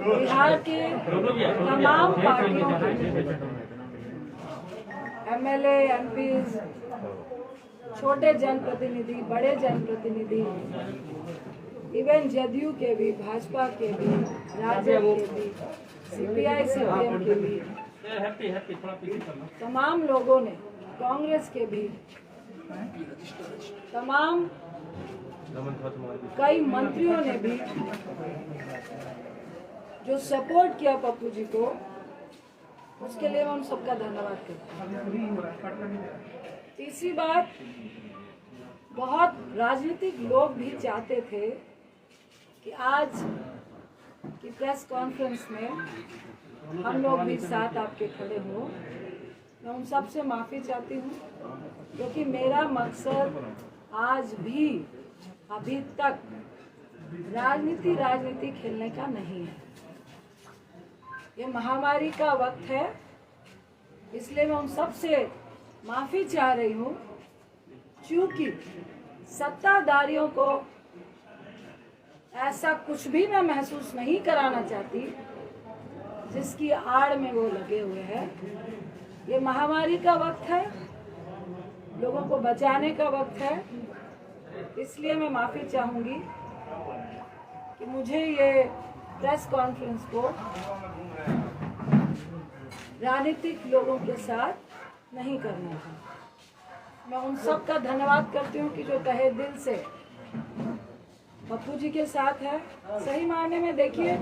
बिहार के तमाम पार्टियों के एमएलए, एमपीज, छोटे जनप्रतिनिधि, बड़े जनप्रतिनिधि, इवन जदयू के भी, भाजपा के भी, राजद के भी, सीपीआई सीपीएम के भी, तमाम लोगों ने, कांग्रेस के भी, तमाम कई मंत्रियों ने भी जो सपोर्ट किया पप्पू जी को, उसके लिए मैं उन सबका धन्यवाद करती हूँ। तीसरी बात, बहुत राजनीतिक लोग भी चाहते थे कि आज की प्रेस कॉन्फ्रेंस में हम लोग भी साथ आपके खड़े हो। मैं उन सब से माफ़ी चाहती हूँ, क्योंकि मेरा मकसद आज भी अभी तक राजनीति खेलने का नहीं है। ये महामारी का वक्त है, इसलिए मैं उन सब से माफ़ी चाह रही हूँ, क्योंकि सत्ताधारियों को ऐसा कुछ भी मैं महसूस नहीं कराना चाहती जिसकी आड़ में वो लगे हुए हैं। ये महामारी का वक्त है, लोगों को बचाने का वक्त है, इसलिए मैं माफ़ी चाहूँगी कि मुझे ये प्रेस कॉन्फ्रेंस को राजनीतिक लोगों के साथ नहीं करना था। मैं उन सब का धन्यवाद करती हूँ कि जो तहे दिल से पप्पू जी के साथ है। सही मायने में देखिए,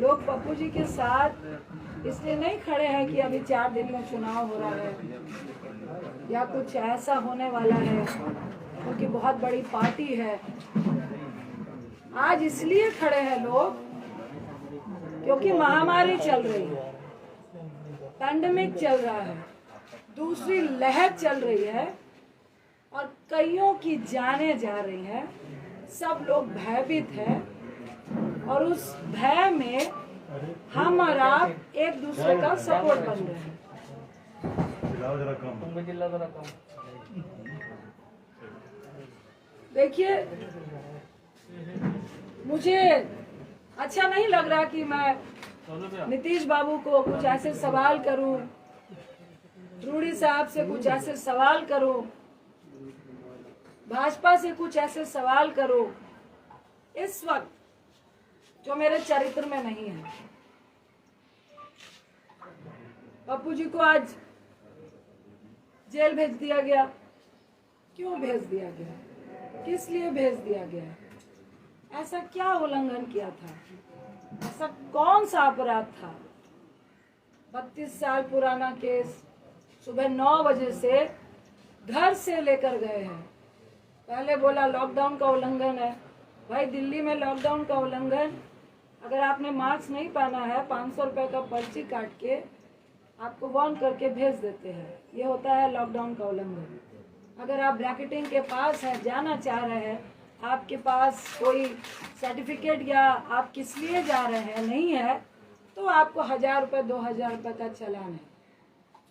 लोग पप्पू जी के साथ इसलिए नहीं खड़े हैं कि अभी 4 दिन में चुनाव हो रहा है या कुछ ऐसा होने वाला है, क्योंकि बहुत बड़ी पार्टी है। आज इसलिए खड़े हैं लोग क्योंकि महामारी चल रही है, पैंडेमिक चल रहा है, दूसरी लहर चल रही है और कईयों की जानें जा रही हैं। सब लोग भयभीत हैं और उस भय में हम और आप एक दूसरे का सपोर्ट बन रहे हैं। देखिए, मुझे अच्छा नहीं लग रहा कि मैं नीतीश बाबू को कुछ ऐसे सवाल करूं, रूडी साहब से कुछ ऐसे सवाल करूं, भाजपा से कुछ ऐसे सवाल करूं इस वक्त जो मेरे चरित्र में नहीं है। पप्पू जी को आज जेल भेज दिया गया। क्यों भेज दिया गया? किस लिए भेज दिया गया? ऐसा क्या उल्लंघन किया था? ऐसा कौन सा अपराध था? 32 साल पुराना केस, सुबह 9 बजे से घर से लेकर गए हैं। पहले बोला लॉकडाउन का उल्लंघन है। भाई, दिल्ली में लॉकडाउन का उल्लंघन, अगर आपने मास्क नहीं पहना है 500 रुपए का पर्ची काट के आपको वार्न करके भेज देते हैं। ये होता है लॉकडाउन का उल्लंघन। अगर आप ब्रैकेटिंग के पास है, जाना चाह रहे हैं, आपके पास कोई सर्टिफिकेट या आप किस लिए जा रहे हैं नहीं है, तो आपको 1000 रुपये 2000 रुपये का चालान है।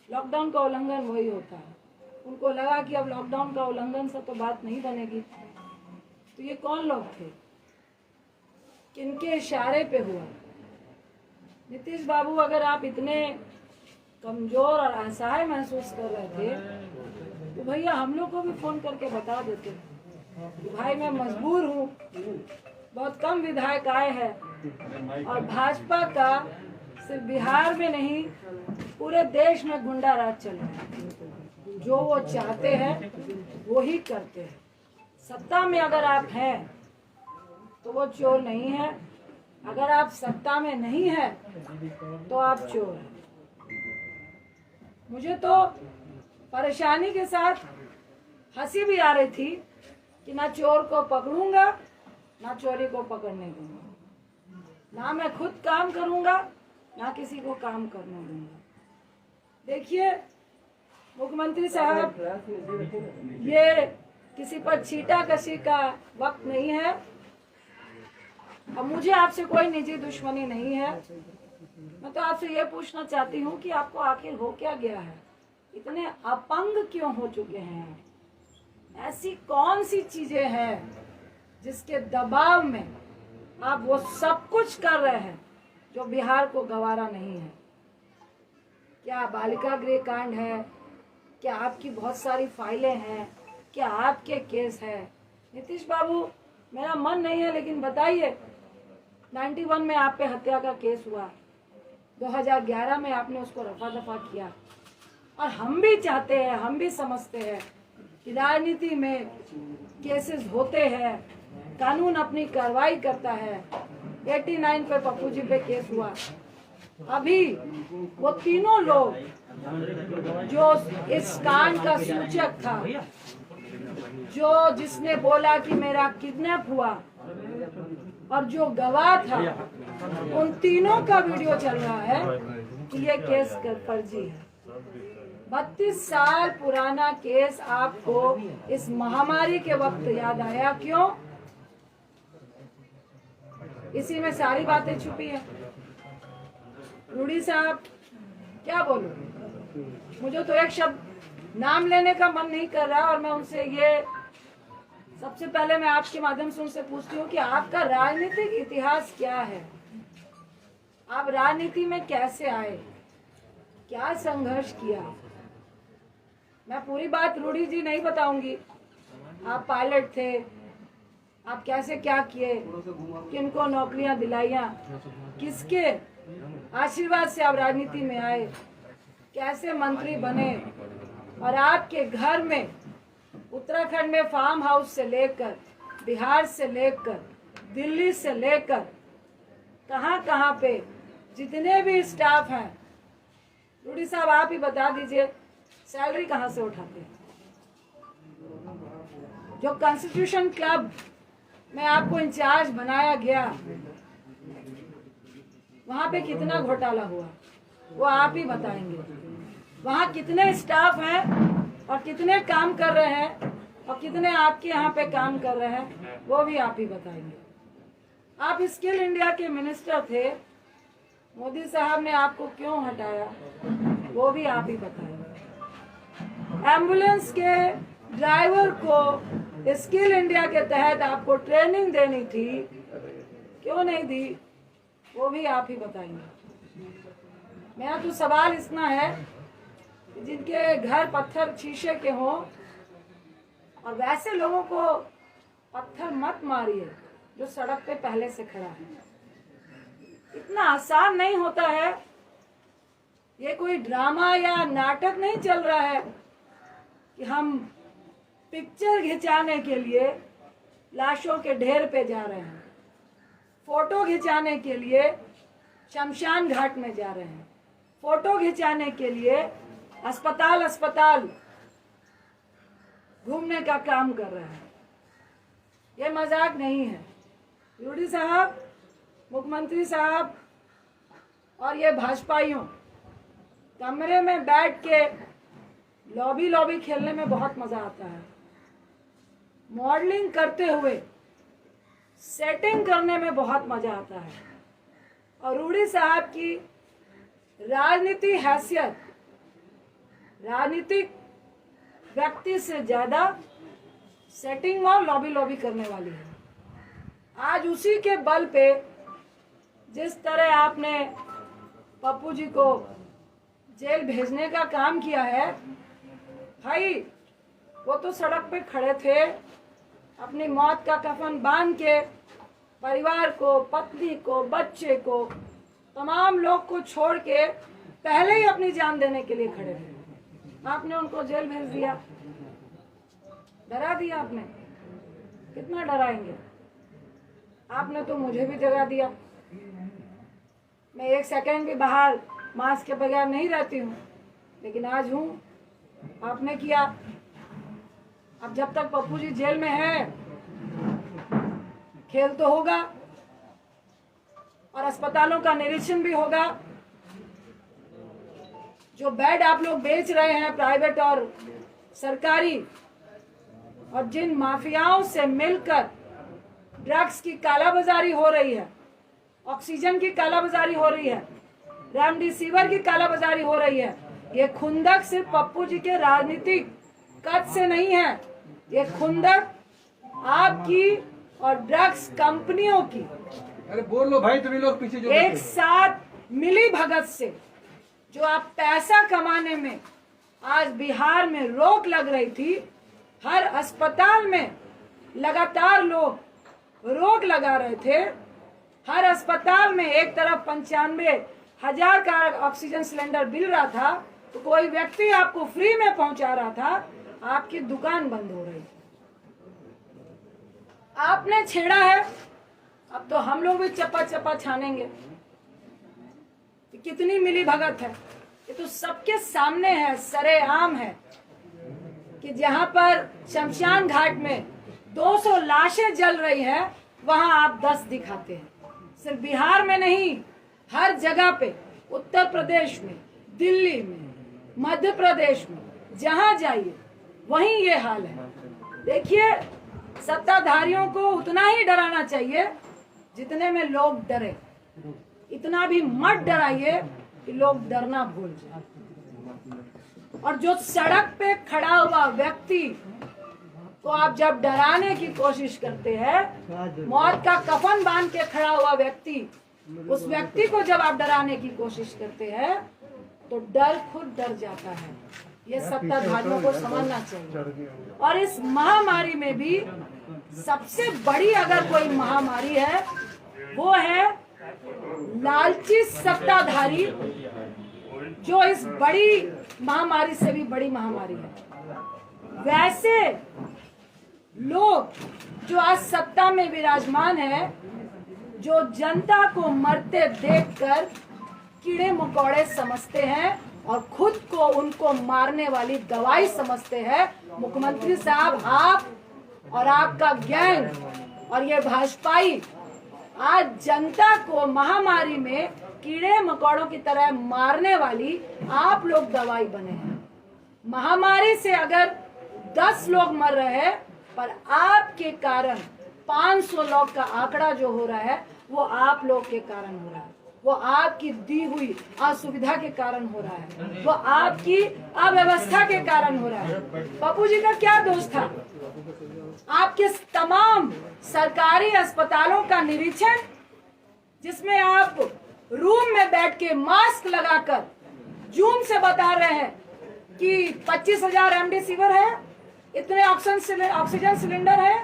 लॉकडाउन का उल्लंघन वही होता है। उनको लगा कि अब लॉकडाउन का उल्लंघन से तो बात नहीं बनेगी। तो ये कौन लोग थे? किनके इशारे पे हुआ? नीतीश बाबू, अगर आप इतने कमजोर और असहाय महसूस कर रहे थे तो भैया हम लोग को भी फोन करके बता देते कि भाई मैं मजबूर हूँ, बहुत कम विधायक आए हैं और भाजपा का सिर्फ बिहार में नहीं पूरे देश में गुंडा राज चल रहा है। जो वो चाहते हैं वो ही करते हैं। सत्ता में अगर आप हैं तो वो चोर नहीं है, अगर आप सत्ता में नहीं है तो आप चोर हैं। मुझे तो परेशानी के साथ हंसी भी आ रही थी कि ना चोर को पकड़ूंगा ना चोरी को पकड़ने दूंगा, ना मैं खुद काम करूंगा ना किसी को काम करने दूंगा। देखिए मुख्यमंत्री साहब, ये किसी पर छींटाकशी का वक्त नहीं है। अब मुझे आपसे कोई निजी दुश्मनी नहीं है। मैं तो आपसे ये पूछना चाहती हूँ कि आपको आखिर हो क्या गया है? इतने अपंग क्यों हो चुके हैं? ऐसी कौन सी चीजें हैं जिसके दबाव में आप वो सब कुछ कर रहे हैं जो बिहार को गवारा नहीं है। क्या बालिका गृह कांड है, क्या आपकी बहुत सारी फाइलें हैं, क्या आपके केस है? नीतीश बाबू, मेरा मन नहीं है, लेकिन बताइए, 91 में आप पे हत्या का केस हुआ, 2011 में आपने उसको रफा दफा किया। और हम भी चाहते हैं, हम भी समझते हैं कि राजनीति में केसेस होते हैं, कानून अपनी कार्रवाई करता है। 89 पे पप्पू जी पे केस हुआ। अभी वो तीनों लोग जो इस कांड का सूचक था, जो जिसने बोला कि मेरा किडनैप हुआ और जो गवाह था, उन तीनों का वीडियो चल रहा है कि ये केस फर्जी है। 32 साल पुराना केस आपको इस महामारी के वक्त याद आया, क्यों? इसी में सारी बातें छुपी है। रूडी साहब, क्या बोलूं, मुझे तो एक शब्द नाम लेने का मन नहीं कर रहा। और मैं उनसे ये सबसे पहले मैं आपके माध्यम से उनसे पूछती हूँ कि आपका राजनीतिक इतिहास क्या है? आप राजनीति में कैसे आए, क्या संघर्ष किया? मैं पूरी बात रूडी जी नहीं बताऊंगी। आप पायलट थे, आप कैसे क्या किए, किनको नौकरियां दिलाइया, किसके आशीर्वाद से आप राजनीति में आए, कैसे मंत्री बने, और आपके घर में उत्तराखंड में फार्म हाउस से लेकर, बिहार से लेकर, दिल्ली से लेकर, कहां कहां पे जितने भी स्टाफ हैं, रूडी साहब आप ही बता दीजिए, सैलरी कहां से उठाते हैं? जो कॉन्स्टिट्यूशन क्लब में आपको इंचार्ज बनाया गया, वहां पे कितना घोटाला हुआ वो आप ही बताएंगे। वहां कितने स्टाफ हैं और कितने काम कर रहे हैं और कितने आपके यहाँ पे काम कर रहे हैं, वो भी आप ही बताएंगे। आप स्किल इंडिया के मिनिस्टर थे, मोदी साहब ने आपको क्यों हटाया, वो भी आप ही बताएंगे। एम्बुलेंस के ड्राइवर को स्किल इंडिया के तहत आपको ट्रेनिंग देनी थी, क्यों नहीं दी, वो भी आप ही बताएंगे। मेरा तो सवाल इतना है कि जिनके घर पत्थर शीशे के हों, और वैसे लोगों को पत्थर मत मारिए जो सड़क पे पहले से खड़ा है। इतना आसान नहीं होता है। ये कोई ड्रामा या नाटक नहीं चल रहा है कि हम पिक्चर खिंचाने के लिए लाशों के ढेर पे जा रहे हैं, फोटो खिंचाने के लिए शमशान घाट में जा रहे हैं, फोटो खिंचाने के लिए अस्पताल अस्पताल घूमने का काम कर रहे हैं। ये मजाक नहीं है। रूडी साहब, मुख्यमंत्री साहब और ये भाजपाइयों कमरे में बैठ के लॉबी लॉबी खेलने में बहुत मजा आता है। मॉडलिंग करते हुए सेटिंग करने में बहुत मजा आता है। और रूडी साहब की राजनीति हैसियत राजनीतिक व्यक्ति से ज्यादा सेटिंग और लॉबी लॉबी करने वाली है। आज उसी के बल पे जिस तरह आपने पप्पू जी को जेल भेजने का काम किया है, भाई वो तो सड़क पे खड़े थे, अपनी मौत का कफन बांध के परिवार को, पत्नी को, बच्चे को, तमाम लोग को छोड़ के पहले ही अपनी जान देने के लिए खड़े थे। आपने उनको जेल भेज दिया, डरा दिया आपने। कितना डराएंगे? आपने तो मुझे भी डरा दिया। मैं एक सेकंड भी बाहर मास्क के बगैर नहीं रहती हूँ, लेकिन आज हूँ। आपने किया। अब जब तक पप्पू जी जेल में है, खेल तो होगा और अस्पतालों का निरीक्षण भी होगा। जो बेड आप लोग बेच रहे हैं प्राइवेट और सरकारी, और जिन माफियाओं से मिलकर ड्रग्स की कालाबाजारी हो रही है, ऑक्सीजन की कालाबाजारी हो रही है, रेमडेसिविर की कालाबाजारी हो रही है, ये खुंदक सिर्फ पप्पू जी के राजनीतिक कद से नहीं है। ये खुंदक आपकी और ड्रग्स कंपनियों की अरे बोल लो भाई, तुम लोग पीछे जो एक साथ मिली भगत से जो आप पैसा कमाने में आज बिहार में रोक लग रही थी, हर अस्पताल में लगातार लोग रोक लगा रहे थे। हर अस्पताल में एक तरफ 95,000 का ऑक्सीजन सिलेंडर मिल रहा था, तो कोई व्यक्ति आपको फ्री में पहुंचा रहा था, आपकी दुकान बंद हो रही थी। आपने छेड़ा है, अब तो हम लोग भी चप्पा चप्पा छानेंगे। कितनी मिली भगत है, ये तो सबके सामने है, सरेआम है कि जहां पर शमशान घाट में 200 लाशें जल रही है, वहां आप 10 दिखाते हैं। सिर्फ बिहार में नहीं, हर जगह पे, उत्तर प्रदेश में, दिल्ली में, मध्य प्रदेश में, जहां जाइए वहीं ये हाल है। देखिए, सत्ताधारियों को उतना ही डराना चाहिए जितने में लोग डरे। इतना भी मत डराइए कि लोग डरना भूल जाए। और जो सड़क पे खड़ा हुआ व्यक्ति को आप जब डराने की कोशिश करते हैं, मौत का कफन बांध के खड़ा हुआ व्यक्ति, उस व्यक्ति को जब आप डराने की कोशिश करते हैं तो डर खुद डर जाता है। ये सत्ताधारियों को समझना चाहिए। और इस महामारी में भी सबसे बड़ी अगर कोई महामारी है, वो है लालची सत्ताधारी, जो इस बड़ी महामारी से भी बड़ी महामारी है। वैसे लोग जो आज सत्ता में विराजमान है, जो जनता को मरते देखकर कीड़े मकोड़े समझते हैं और खुद को उनको मारने वाली दवाई समझते हैं। मुख्यमंत्री साहब, आप और आपका गैंग और ये भाजपाई आज जनता को महामारी में कीड़े मकोड़ों की तरह मारने वाली आप लोग दवाई बने हैं। महामारी से अगर 10 लोग मर रहे हैं, पर आपके कारण 500 लोग का आंकड़ा जो हो रहा है, वो आप लोग के कारण हो रहा है। वो आपकी दी हुई असुविधा के कारण हो रहा है, वो आपकी अव्यवस्था के कारण हो रहा है। पप्पू जी का क्या दोष था? आपके तमाम सरकारी अस्पतालों का निरीक्षण, जिसमें आप रूम में बैठ के मास्क लगाकर जूम से बता रहे हैं कि 25,000 रेमडेसिविर है, इतने ऑक्सीजन सिलेंडर है,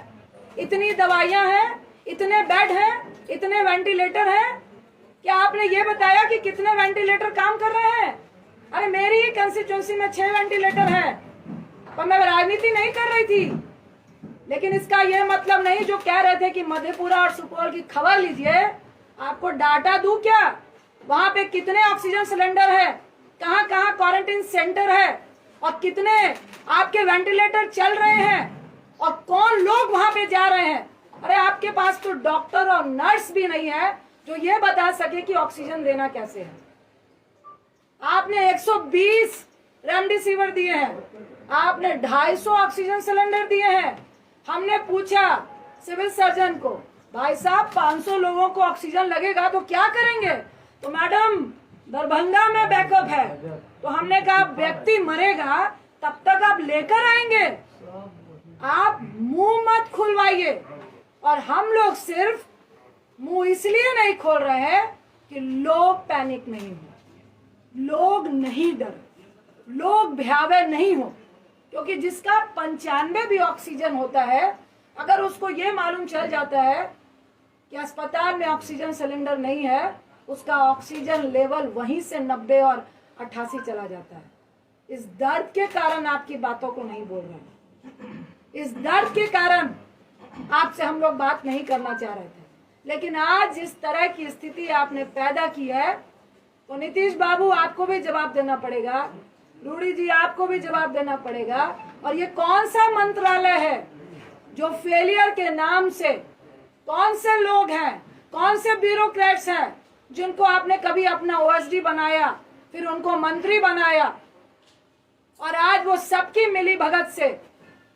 इतनी दवाइयां हैं, इतने बेड हैं, इतने वेंटिलेटर हैं। क्या आपने ये बताया कि कितने वेंटिलेटर काम कर रहे हैं? अरे मेरी ही कंस्टिट्यूंसी में 6 वेंटिलेटर है, पर मैं राजनीति नहीं कर रही थी। लेकिन इसका यह मतलब नहीं, जो कह रहे थे कि मधेपुरा और सुपौल की खबर लीजिए, आपको डाटा दूं क्या? वहां पे कितने ऑक्सीजन सिलेंडर है, कहां कहां क्वारंटाइन सेंटर है, और कितने आपके वेंटिलेटर चल रहे हैं, और कौन लोग वहां पे जा रहे हैं। अरे आपके पास तो डॉक्टर और नर्स भी नहीं है जो ये बता सके कि ऑक्सीजन देना कैसे है। आपने 120 रेमडेसिविर दिए हैं, आपने 250 ऑक्सीजन सिलेंडर दिए हैं। हमने पूछा सिविल सर्जन को, भाई साहब 500 लोगों को ऑक्सीजन लगेगा तो क्या करेंगे? तो मैडम दरभंगा में बैकअप है। तो हमने कहा व्यक्ति मरेगा तब तक आप लेकर आएंगे, आप मुंह मत खुलवाइए। और हम लोग सिर्फ मुंह इसलिए नहीं खोल रहे हैं कि लोग पैनिक नहीं हो, लोग नहीं डरे, लोग भयावह नहीं हो। क्योंकि जिसका 95 भी ऑक्सीजन होता है, अगर उसको ये मालूम चल जाता है कि अस्पताल में ऑक्सीजन सिलेंडर नहीं है, उसका ऑक्सीजन लेवल वहीं से 90 और 88 चला जाता है। इस दर्द के कारण आपकी बातों को नहीं बोल रहे, इस दर्द के कारण आपसे हम लोग बात नहीं करना चाह रहे थे। लेकिन आज जिस तरह की स्थिति आपने पैदा की है, तो नीतीश बाबू आपको भी जवाब देना पड़ेगा, रूडी जी आपको भी जवाब देना पड़ेगा। और ये कौन सा मंत्रालय है जो फेलियर के नाम से, कौन से लोग हैं, कौन से ब्यूरोक्रेट्स हैं जिनको आपने कभी अपना ओएसडी बनाया, फिर उनको मंत्री बनाया, और आज वो सबकी मिली भगत से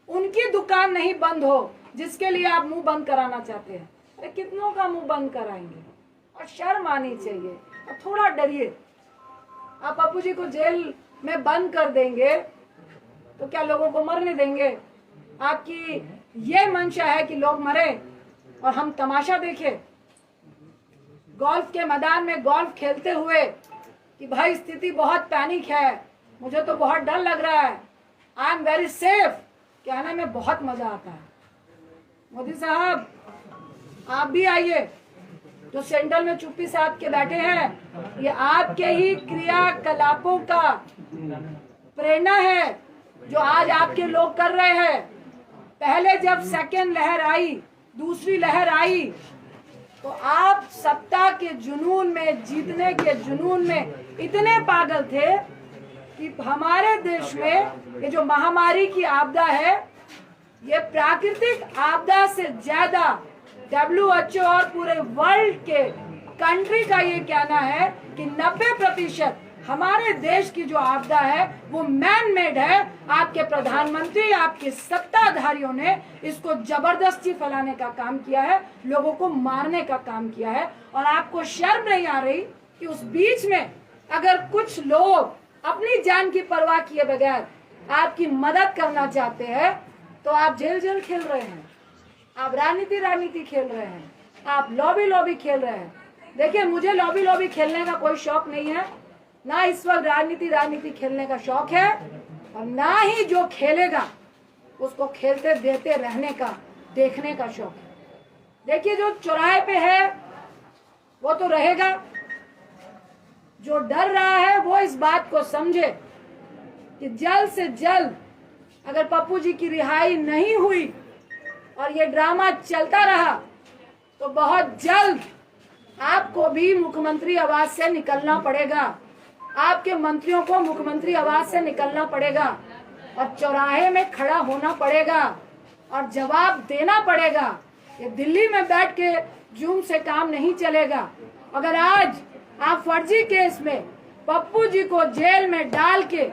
उनकी दुकान नहीं बंद हो जिसके लिए आप मुंह बंद कराना चाहते हैं। अरे कितनों का मुंह बंद कराएंगे? और शर्म आनी चाहिए, और थोड़ा डरिए। आप पप्पू जी को जेल में बंद कर देंगे तो क्या लोगों को मरने देंगे? आपकी ये मंशा है कि लोग मरे, और हम तमाशा देखें गोल्फ के मैदान में गोल्फ खेलते हुए कि भाई स्थिति बहुत पैनिक है, मुझे तो बहुत डर लग रहा है, आई एम वेरी सेफ कहने में बहुत मजा आता है। मोदी साहब आप भी आइए, जो सेंट्रल में चुप्पी साध के बैठे हैं, ये आपके ही क्रियाकलापों का प्रेरणा है जो आज आपके लोग कर रहे हैं। पहले जब सेकेंड लहर आई, दूसरी लहर आई, तो आप सत्ता के जुनून में, जीतने के जुनून में इतने पागल थे कि हमारे देश में ये जो महामारी की आपदा है, ये प्राकृतिक आपदा से ज्यादा WHO और पूरे वर्ल्ड के कंट्री का ये कहना है कि 90% हमारे देश की जो आपदा है वो मैन मेड है। आपके प्रधानमंत्री, आपके सत्ताधारियों ने इसको जबरदस्ती फैलाने का काम किया है, लोगों को मारने का काम किया है। और आपको शर्म नहीं आ रही कि उस बीच में अगर कुछ लोग अपनी जान की परवाह किए बगैर आपकी मदद करना चाहते हैं तो आप जेल खेल रहे हैं, आप राजनीति खेल रहे हैं, आप लॉबी खेल रहे हैं। देखिए, मुझे लॉबी खेलने का कोई शौक नहीं है, ना इस वक्त राजनीति खेलने का शौक है, और ना ही जो खेलेगा उसको खेलते देते रहने का, देखने का शौक है। देखिए, जो चौराहे पे है वो तो रहेगा, जो डर रहा है वो इस बात को समझे कि जल्द से जल्द अगर पप्पू जी की रिहाई नहीं हुई और ये ड्रामा चलता रहा तो बहुत जल्द आपको भी मुख्यमंत्री आवास से निकलना पड़ेगा, आपके मंत्रियों को मुख्यमंत्री आवास से निकलना पड़ेगा और चौराहे में खड़ा होना पड़ेगा और जवाब देना पड़ेगा। ये दिल्ली में बैठ के जूम से काम नहीं चलेगा। अगर आज आप फर्जी केस में पप्पू जी को जेल में डाल के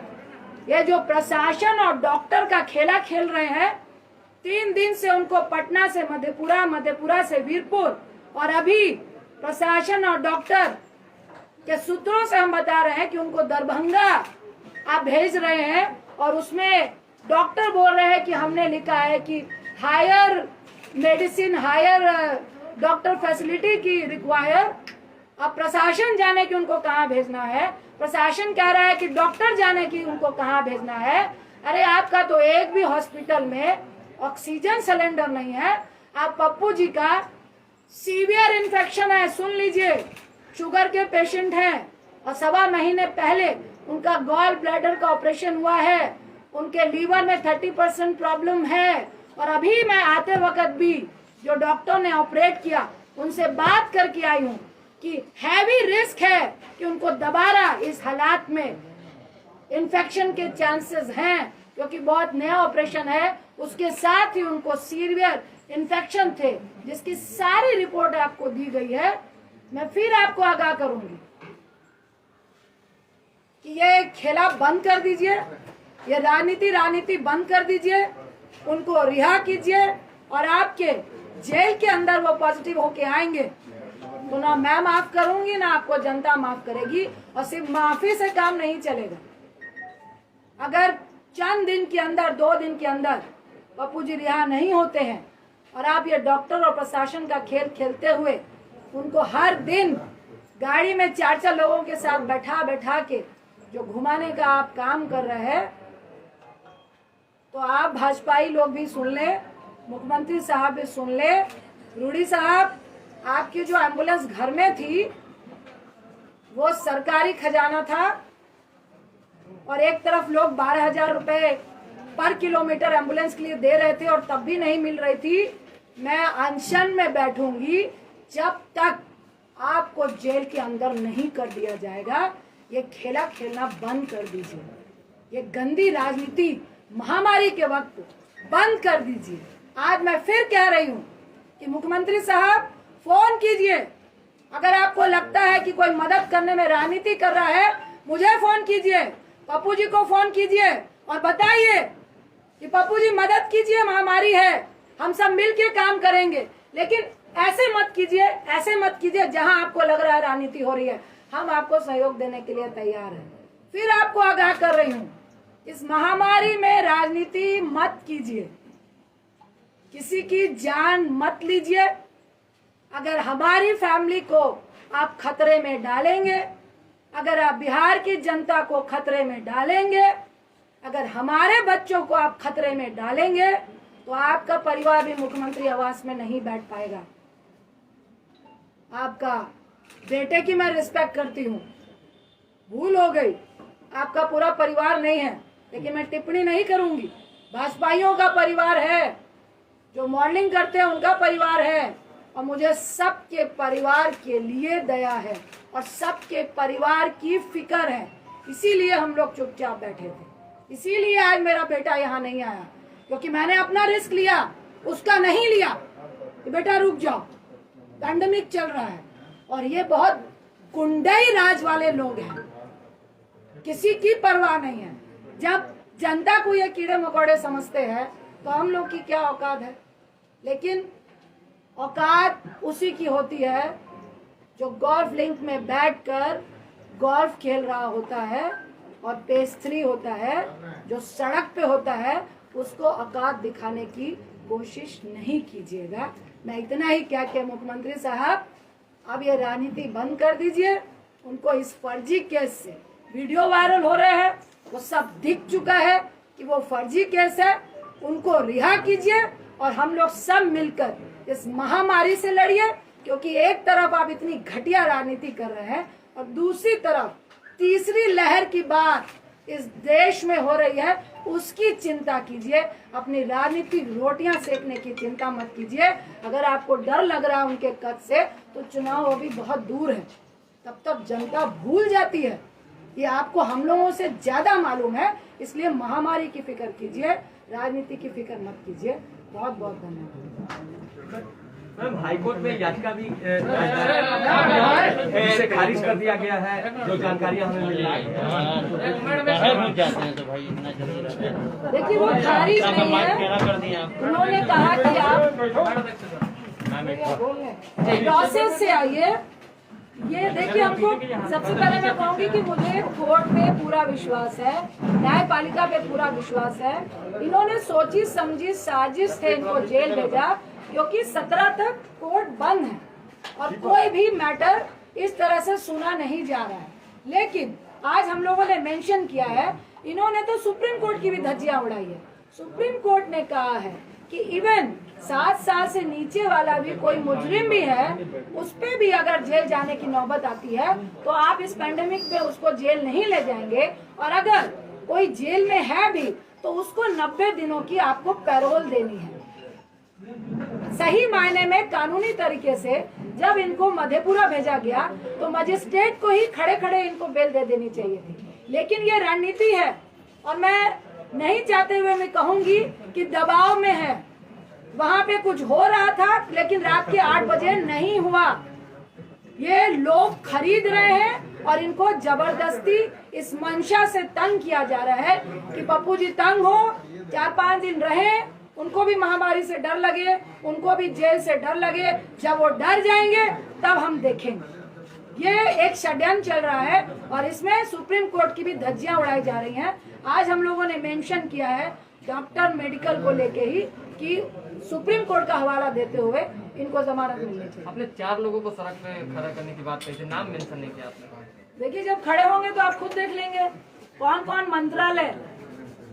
ये जो प्रशासन और डॉक्टर का खेला खेल रहे हैं, 3 दिन से उनको पटना से मधेपुरा, मधेपुरा से वीरपुर, और अभी प्रशासन और डॉक्टर के सूत्रों से हम बता रहे हैं कि उनको दरभंगा आप भेज रहे हैं, और उसमें डॉक्टर बोल रहे हैं कि हमने लिखा है कि higher medicine, higher doctor facility की रिक्वायर। अब प्रशासन जाने कि उनको कहाँ भेजना है, प्रशासन कह रहा है कि डॉक्टर जाने की उनको कहाँ भेजना है। अरे आपका तो एक भी हॉस्पिटल में ऑक्सीजन सिलेंडर नहीं है। आप पप्पू जी का सीवियर इन्फेक्शन है, सुन लीजिए, शुगर के पेशेंट हैं और 1.25 महीने पहले उनका गॉल ब्लैडर का ऑपरेशन हुआ है, उनके लीवर में 30% प्रॉब्लम है। और अभी मैं आते वक्त भी जो डॉक्टर ने ऑपरेट किया उनसे बात करके आई हूँ कि हैवी रिस्क है कि उनको दोबारा इस हालात में इन्फेक्शन के चांसेस हैं, क्योंकि बहुत नया ऑपरेशन है। उसके साथ ही उनको सीवियर इन्फेक्शन थे, जिसकी सारी रिपोर्ट आपको दी गई है। मैं फिर आपको आगाह करूंगी कि ये खेला बंद कर दीजिए, ये राजनीति बंद कर दीजिए, उनको रिहा कीजिए, और आपके जेल के अंदर वो पॉजिटिव होके आएंगे तो ना मैं माफ करूंगी ना आपको जनता माफ करेगी। और सिर्फ माफी से काम नहीं चलेगा। अगर चंद दिन के अंदर, 2 दिन के अंदर पप्पू जी रिहा नहीं होते हैं और आप ये डॉक्टर और प्रशासन का खेल खेलते हुए उनको हर दिन गाड़ी में 4-4 लोगों के साथ बैठा के जो घुमाने का आप काम कर रहे हैं, तो आप भाजपाई लोग भी सुन ले, मुख्यमंत्री साहब भी सुन ले। रूडी साहब, आपकी जो एम्बुलेंस घर में थी वो सरकारी खजाना था, और एक तरफ लोग 12,000 रुपए पर किलोमीटर एम्बुलेंस के लिए दे रहे थे और तब भी नहीं मिल रही थी। मैं अनशन में बैठूंगी जब तक आपको जेल के अंदर नहीं कर दिया जाएगा। ये खेला खेलना बंद कर दीजिए, ये गंदी राजनीति महामारी के वक्त बंद कर दीजिए। आज मैं फिर कह रही हूँ कि मुख्यमंत्री साहब फोन कीजिए, अगर आपको लगता है कि कोई मदद करने में राजनीति कर रहा है, मुझे फोन कीजिए, पप्पू जी को फोन कीजिए और बताइए कि पप्पू जी मदद कीजिए, महामारी है, हम सब मिलके काम करेंगे। लेकिन ऐसे मत कीजिए जहां आपको लग रहा है राजनीति हो रही है। हम आपको सहयोग देने के लिए तैयार हैं। फिर आपको आगाह कर रही हूँ, इस महामारी में राजनीति मत कीजिए, किसी की जान मत लीजिए, अगर हमारी फैमिली को आप खतरे में डालेंगे, अगर आप बिहार की जनता को खतरे में डालेंगे, अगर हमारे बच्चों को आप खतरे में डालेंगे, तो आपका परिवार भी मुख्यमंत्री आवास में नहीं बैठ पाएगा। आपका बेटे की मैं रिस्पेक्ट करती हूँ, भूल हो गई, आपका पूरा परिवार नहीं है, लेकिन मैं टिप्पणी नहीं करूंगी। भाजपाइयों का परिवार है, जो मॉडलिंग करते हैं उनका परिवार है, और मुझे सबके परिवार के लिए दया है और सबके परिवार की फिक्र है। इसीलिए हम लोग चुपचाप बैठे थे, इसीलिए आज मेरा बेटा यहाँ नहीं आया, क्योंकि मैंने अपना रिस्क लिया, उसका नहीं लिया कि बेटा रुक जाओ, पैंडेमिक चल रहा है। और ये बहुत गुंडई राज वाले लोग हैं, किसी की परवाह नहीं है। जब जनता को ये कीड़े मकोड़े समझते हैं तो हम लोग की क्या औकात है। लेकिन औकात उसी की होती है जो गोल्फ लिंक में बैठकर गोल्फ खेल रहा होता है और पेस्ट्री होता है, जो सड़क पे होता है, उसको औकात दिखाने की कोशिश नहीं कीजिएगा। मैं इतना ही क्या कि मुख्यमंत्री साहब, अब ये राजनीति बंद कर दीजिए। उनको इस फर्जी केस से वीडियो वायरल हो रहे हैं, वो सब दिख चुका है कि वो फर्जी केस है, उनको रिहा कीजिए और हम लोग सब मिलकर इस महामारी से लड़िए। क्योंकि एक तरफ आप इतनी घटिया राजनीति कर रहे हैं और दूसरी तरफ तीसरी लहर की बात इस देश में हो रही है, उसकी चिंता कीजिए। अपनी राजनीतिक रोटियां सेकने की चिंता मत कीजिए। अगर आपको डर लग रहा है उनके कद से, तो चुनाव अभी बहुत दूर है, तब तक जनता भूल जाती है। ये आपको हम लोगों से ज्यादा मालूम है, इसलिए महामारी की फिक्र कीजिए, राजनीति की फिक्र मत कीजिए। बहुत बहुत धन्यवाद। मैम, हाईकोर्ट में याचिका भी इसे खारिज कर दिया गया है, जो जानकारियां हमें मिली है। देखिए, वो खारिज नहीं है। उन्होंने कहा कि आप प्रोसेस से आइए। ये देखिए, हमको सबसे पहले मैं कहूंगी कि मुझे कोर्ट पे पूरा विश्वास है, न्यायपालिका पे पूरा विश्वास है। इन्होंने सोची समझी साजिश से इनको जेल भेजा, क्योंकि 17 तक कोर्ट बंद है और कोई भी मैटर इस तरह से सुना नहीं जा रहा है। लेकिन आज हम लोगों ने मेंशन किया है, इन्होंने तो सुप्रीम कोर्ट की भी धज्जियां उड़ाई है। सुप्रीम कोर्ट ने कहा है कि इवन 7 साल से नीचे वाला भी कोई मुजरिम भी है, उस पे भी अगर जेल जाने की नौबत आती है तो आप इस पैंडेमिक में उसको जेल नहीं ले जाएंगे। और अगर कोई जेल में है भी तो उसको 90 दिनों की आपको पैरोल देनी है। सही मायने में कानूनी तरीके से जब इनको मधेपुरा भेजा गया तो मजिस्ट्रेट को ही खड़े खड़े इनको बेल दे देनी चाहिए थी। लेकिन ये रणनीति है, और मैं नहीं चाहते हुए मैं कहूंगी कि दबाव में है। वहां पे कुछ हो रहा था, लेकिन रात के 8 बजे नहीं हुआ। ये लोग खरीद रहे हैं और इनको जबरदस्ती इस मंशा से तंग किया जा रहा है कि पप्पू जी तंग हो, 4-5 दिन रहे, उनको भी महामारी से डर लगे, उनको भी जेल से डर लगे। जब वो डर जाएंगे तब हम देखेंगे। ये एक षड्यंत्र चल रहा है और इसमें सुप्रीम कोर्ट की भी धज्जियां उड़ाई जा रही हैं। आज हम लोगों ने मेंशन किया है डॉक्टर मेडिकल को लेके ही कि सुप्रीम कोर्ट का हवाला देते हुए इनको जमानत मिलनी चाहिए। आपने 4 लोगों को सड़क पे खड़ा करने की बात कही थी, नाम मेंशन नहीं किया आपने। देखिए, जब खड़े होंगे तो आप खुद देख लेंगे कौन कौन मंत्रालय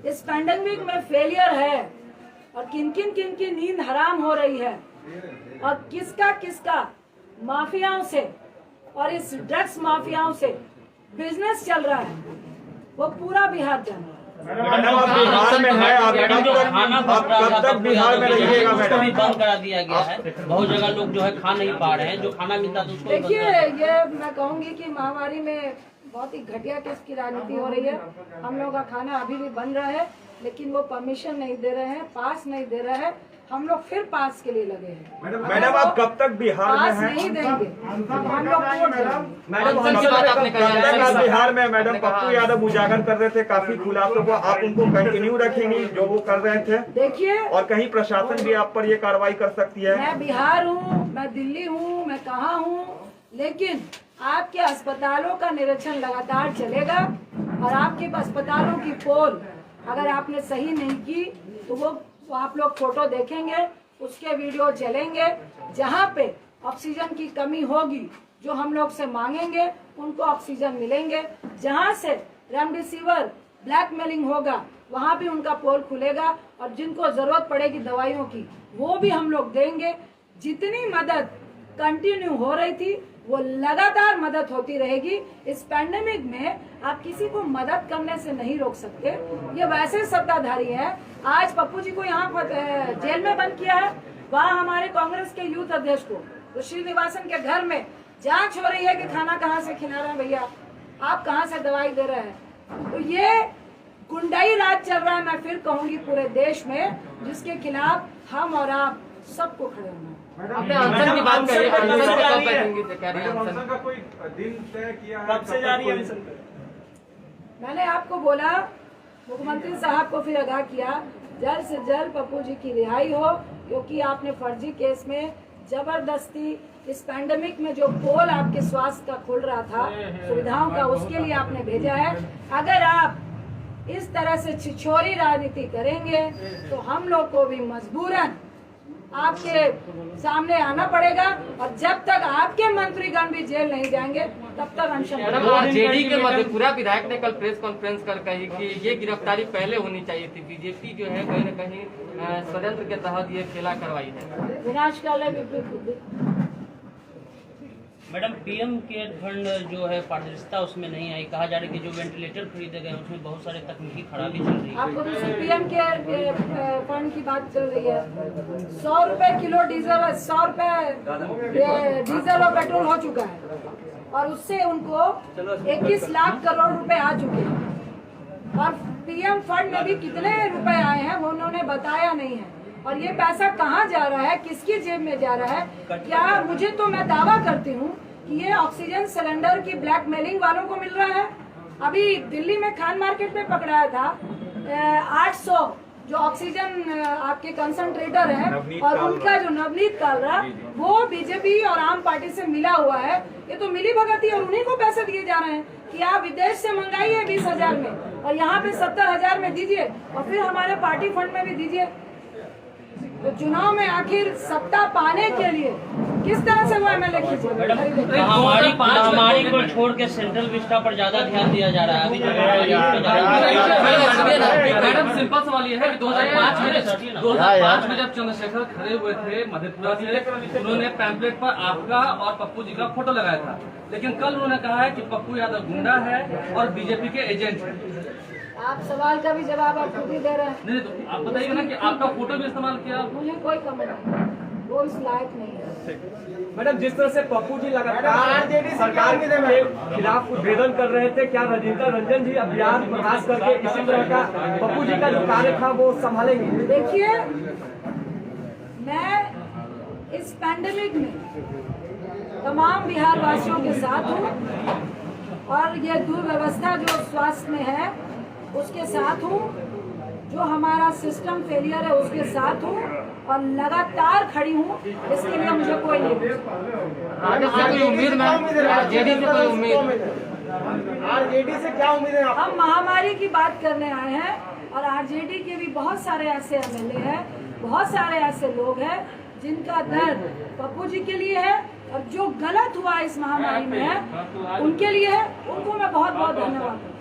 इस पैंडेमिक में फेलियर है और किन किन नींद हराम हो रही है और किसका माफियाओं से और इस ड्रग्स माफियाओं से बिजनेस चल रहा है, वो पूरा बिहार जान रहा है। मैडम, आप बिहार में है, आप कब तक बिहार में रहिएगा मैडम? बंद करा दिया गया है, बहुत जगह लोग जो है खा नहीं पा रहे हैं, जो खाना मिलता था उसको। देखिए, ये मैं कहूंगी कि महामारी में बहुत ही घटिया किस्म की राजनीति हो रही है। हम लोग का खाना अभी भी बन रहा है, लेकिन वो परमिशन नहीं दे रहे हैं, पास नहीं दे रहे हैं। हम लोग फिर पास के लिए लगे हैं। मैडम, आप कब तक बिहार में पास हैं? नहीं देंगे, हम लोग कोर्ट जाएंगे। मैडम, कब तक आप बिहार में? मैडम, पप्पू यादव उजागर कर रहे थे काफी खुलासों को, आप उनको कंटिन्यू रखेंगी जो वो कर रहे थे? देखिए, और कहीं प्रशासन भी आप पर ये कार्रवाई कर सकती है? मैं बिहार हूँ, मैं दिल्ली हूँ, मैं कहाँ हूँ, लेकिन आपके अस्पतालों का निरीक्षण लगातार चलेगा और आपके अस्पतालों की पोल अगर आपने सही नहीं की तो वो आप लोग फोटो देखेंगे, उसके वीडियो चलेंगे। जहाँ पे ऑक्सीजन की कमी होगी, जो हम लोग से मांगेंगे उनको ऑक्सीजन मिलेंगे। जहां से रेमडेसिविर ब्लैकमेलिंग होगा वहां भी उनका पोल खुलेगा, और जिनको जरूरत पड़ेगी दवाइयों की वो भी हम लोग देंगे। जितनी मदद कंटिन्यू हो रही थी वो लगातार मदद होती रहेगी। इस पैंडेमिक में आप किसी को मदद करने से नहीं रोक सकते। ये वैसे सत्ताधारी हैं, आज पप्पू जी को यहाँ पर जेल में बंद किया है, वहाँ हमारे कांग्रेस के यूथ अध्यक्ष को तो श्रीनिवासन के घर में जांच हो रही है कि खाना कहाँ से खिला रहे हैं भैया, आप कहाँ से दवाई दे रहे हैं। तो ये गुंडाई राज चल रहा है, मैं फिर कहूंगी पूरे देश में, जिसके खिलाफ हम और आप सबको खड़े होना है। अपने अनशन की बात करिए, अनशन पे कब बैठेंगे? कह रही हैं अनशन का कोई दिन तय किया है? कब से जारी है अनशन? मैंने आपको बोला, मुख्यमंत्री साहब को फिर आगाह किया, जल्द से जल्द पप्पू जी की रिहाई हो, क्योंकि आपने फर्जी केस में जबरदस्ती इस पैंडेमिक में जो पोल आपके स्वास्थ्य का खुल रहा था सुविधाओं का, उसके लिए आपने भेजा है। अगर आप इस तरह से छिछोरी राजनीति करेंगे तो हम लोग को भी मजबूरन आपके सामने आना पड़ेगा, और जब तक आपके मंत्रीगण भी जेल नहीं जाएंगे तब तक अनशन। आरजेडी के मधेपुरा विधायक ने कल प्रेस कॉन्फ्रेंस कर कही कि ये गिरफ्तारी पहले होनी चाहिए थी, बीजेपी जो है कहीं न कहीं षड्यंत्र के तहत ये खेला करवाई है। विनाशकाले विपरीत बुद्धि। मैडम, पीएम केयर फंड जो है पारदर्शिता उसमें नहीं आई, कहा जा रहा है कि जो वेंटिलेटर खरीदे गए उसमें बहुत सारे तकनीकी खराबी चल रही है। आपको दूसरी पीएम केयर फंड की बात चल रही है। 100 रुपए किलो डीजल, 100 रुपए डीजल और पेट्रोल हो चुका है, और उससे उनको 21 लाख करोड़ रुपए आ चुके हैं। और पीएम फंड में भी कितने रुपए आए हैं वो उन्होंने बताया नहीं है, और ये पैसा कहाँ जा रहा है, किसकी जेब में जा रहा है। क्या मुझे तो मैं दावा करती हूँ कि ये ऑक्सीजन सिलेंडर की ब्लैकमेलिंग वालों को मिल रहा है। अभी दिल्ली में खान मार्केट में पकड़ाया था 800 जो ऑक्सीजन आपके कंसंट्रेटर है, और उनका जो नवनीत कालरा वो बीजेपी और आम पार्टी से मिला हुआ है। ये तो मिली भगत और उन्हीं को पैसे दिए जा रहे हैं कि आप विदेश से मंगाइए 20,000 में और यहाँ पे 70,000 में दीजिए, और फिर हमारे पार्टी फंड में भी दीजिए। तो चुनाव में आखिर सत्ता पाने के लिए किस तरह से वो एमएलए खींचे? महामारी को छोड़ के सेंट्रल विस्टा पर ज्यादा ध्यान दिया जा रहा है। अभी जो मैडम, सिंपल सवाल ये है कि 2005 में जब चंद्रशेखर खड़े हुए थे मधेपुरा से, उन्होंने पैम्पलेट पर आपका और पप्पू जी का फोटो लगाया था, लेकिन कल उन्होंने कहा है कि पप्पू यादव गुंडा है और बीजेपी के एजेंट है। आप सवाल का भी जवाब आप खुद ही दे रहे हैं। नहीं तो आप बताइए ना कि आपका फोटो भी इस्तेमाल किया। मुझे कोई कमेंट नहीं, वो इस लायक नहीं है। मैडम, जिस तरह से पप्पू जी लगातार सरकार के खिलाफ उद्भेदन कर रहे थे, क्या रजिंदर रंजन जी अभियान प्रयास करके इसी तरह का पप्पू जी का जो कार्य था वो संभालेंगे? देखिए, मैं इस पैंडेमिक में तमाम बिहार वासियों के साथ हूँ, और ये दुर्व्यवस्था जो स्वास्थ्य में है उसके साथ हूँ, जो हमारा सिस्टम फेलियर है उसके साथ हूँ, और लगातार खड़ी हूँ। इसके लिए मुझे कोई नहीं। आगे से कोई उम्मीद में आरजेडी से कोई उम्मीद? आरजेडी से क्या उम्मीद है? हम महामारी की बात करने आए हैं, और आरजेडी के भी बहुत सारे ऐसे एमएलए हैं, बहुत सारे ऐसे लोग हैं जिनका दर्द पप्पू जी के लिए है, और जो गलत हुआ इस महामारी में है उनके लिए है। उनको मैं बहुत बहुत धन्यवाद दूँ।